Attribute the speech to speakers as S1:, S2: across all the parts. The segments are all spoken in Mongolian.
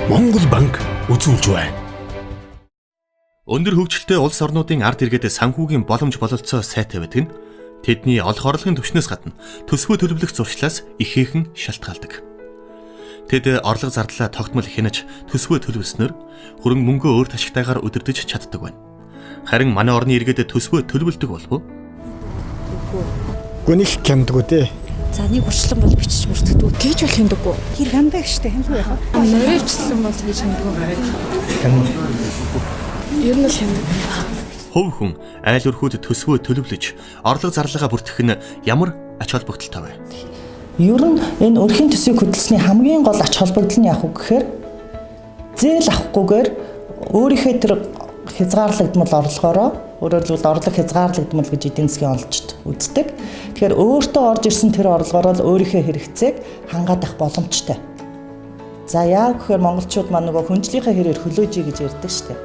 S1: Монгол банк үзүүлж байна.
S2: Өндөр хөгжилтэй улс орнуудын ард иргэдэд санхүүгийн боломж бололцоо сайтай байдаг нь тэдний олох орлогын түвшнээс гадна төсвөө төлөвлөх зуршлаас ихээхэн шалтгаалдаг. Тэд орлого зардлаа тогтмол хянаж төсвөө төлөвлөснөөр хөрөн мөнгөө өөр ташигтайгаар удирдах чаддаг байна. Харин манай орны иргэдэд төсвөө төлөвлөдөг болов уу?
S3: Гүнийх кямдгүү те.
S4: За нэг урчлан бол бичиж бүртгэдэг. Тэгж бол хиндэггүй.
S5: Хэр гандаа гэжтэй хэмгүй яах вэ?
S4: Нөрөвчлэн бол тэгж хиндэггүй. Ер нь л хиндэг.
S2: Хувь хүн айл өрхөд төсвөө төлөвлөж орлого зарлага бүртгэх нь ямар ач холбогдолтой вэ?
S5: Ер нь энэ өрхийн төсвийг хөдөлсөний хамгийн гол ач холбогдол нь яах вэ гэхээр зээл авахгүйгээр өөрийнхөө тэр хязгаарлагдмал орлогоороо өөрөөр хэлбэл орлого хязгаарлагдмал гэж эдийн засгийн онолчд үздэг. Тэгэхээр өөртөө орж ирсэн тэр орлогоороо л өөрийнхөө хэрэгцээг хангаад авах боломжтой. За яав гэхээр монголчууд маань нөгөө хүнжлийнхээ хэрээр хөлөөжий гэж ярьдаг шүү дээ.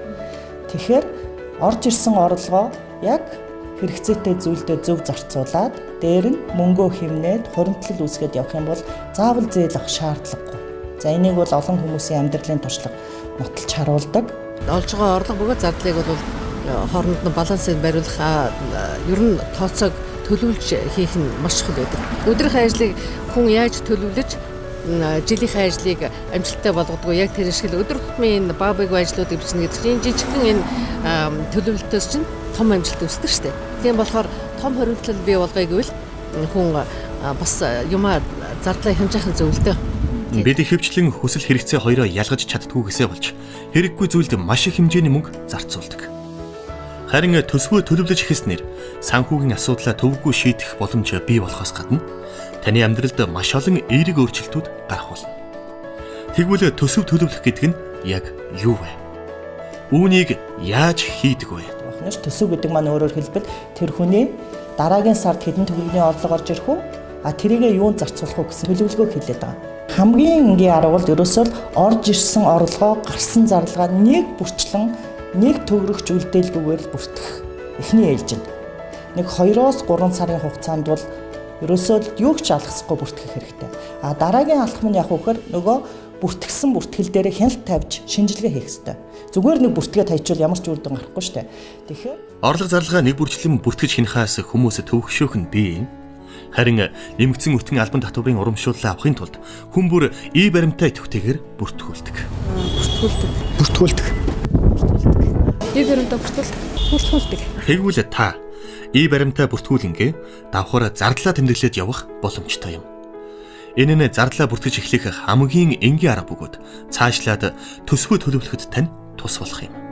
S5: Тэгэхээр орж ирсэн орлогоо яг хэрэгцээтэй зүйлдээ зөв зарцуулаад дээр нь мөнгөө хэмнээд хуримтлал үүсгэж явах юм бол заавал зээл авах шаардлагагүй. За энийг бол олон хүмүүсийн амьдралын туршлага нотолж харуулдаг.
S6: Олж байгаа орлого бөгөөд зардлыг бол хооронд нь балансыг бариулах ер нь тооцоог төлөвлөж хийх нь маш чухал байдаг. Өдрийнхөө ажлыг хүн яаж төлөвлөж жилийнхээ ажлыг амжилттай болгодгоо яг тэр шиг өдөр тутмын энэ баабайгүй ажлуудыг бичнэ гэдэг чинь жижигхэн энэ төлөвлөлтөөс чинь том амжилт үүсдэг шүү дээ. Тийм болохоор том хоригдлол бий болгоё гэвэл хүн бас юмаа зардлаа хэмжээхэн зөвлөдөө.
S2: Бид ихэвчлэн хүсэл хэрэгцээ хоёроо ялгаж чаддгүйгээсээ болж хэрэггүй зүйлд маш их хэмжээний мөнгө зарцуулдаг. Харин төсвөө төлөвлөж эхэлснээр санхүүгийн асуудлаа төвөггүй шийдэх боломж бий болохоос гадна таны амьдралд маш олон эерэг өөрчлөлтүүд гарах болно. Тэгвэл төсөв төлөвлөх гэдэг нь яг юу вэ? Үүнийг яаж хийдэг вэ?
S5: Төсөв гэдэг маань өөрөөр хэлбэл тэр хүний дараагийн сард хэдэн төгрөгийн орлого орж ирэх үү? Тэрийгээ юунд зарцуулах уу гэсэн төлөвлөгөөг хэлээд байгаа. Хамгийн энгийн арга бол ерөөсөө орж ирсэн орлогоо гарсан зарлагаа нэг бүрчлэн нэг төгрөгч үлдээлгүйгээр л бүртгэх. Эхний ээлжинд. Нэг 2-3 сарын хугацаанд бол ерөөсөө юу ч алгасахгүй бүртгэх хэрэгтэй. Дараагийн алхам нь яг үхээр нөгөө бүртгэсэн бүртгэл дээр хяналт тавьж шинжилгээ хийх хэрэгтэй. Зүгээр нэг бүртгээд хайчвал ямар ч үр дүн гарахгүй шүү дээ. Тэгэхээр
S2: орлого зарлага нэг бүрчлэн бүртгэж хянахаас хүмүүс төвөгшөөх нь бий. Харин нэмэгдсэн өртгийн албан татварын урамшууллаа авахын тулд хүн бүр баримтаа идэвхтэйгээр бүртгүүлдэг.
S3: Бүртгүүлдэг.
S4: Баримтаа бүртгүүлдэг.
S2: Тэгвэл та баримтаа бүртгүүлэнгээ давхар зардлаа тэмдэглээд явах боломжтой юм. Энэ нь зардлаа бүртгэж эхлэх хамгийн энгийн арга бөгөөд цаашлаад төсвөө төлөвлөхөд тань тус болох юм.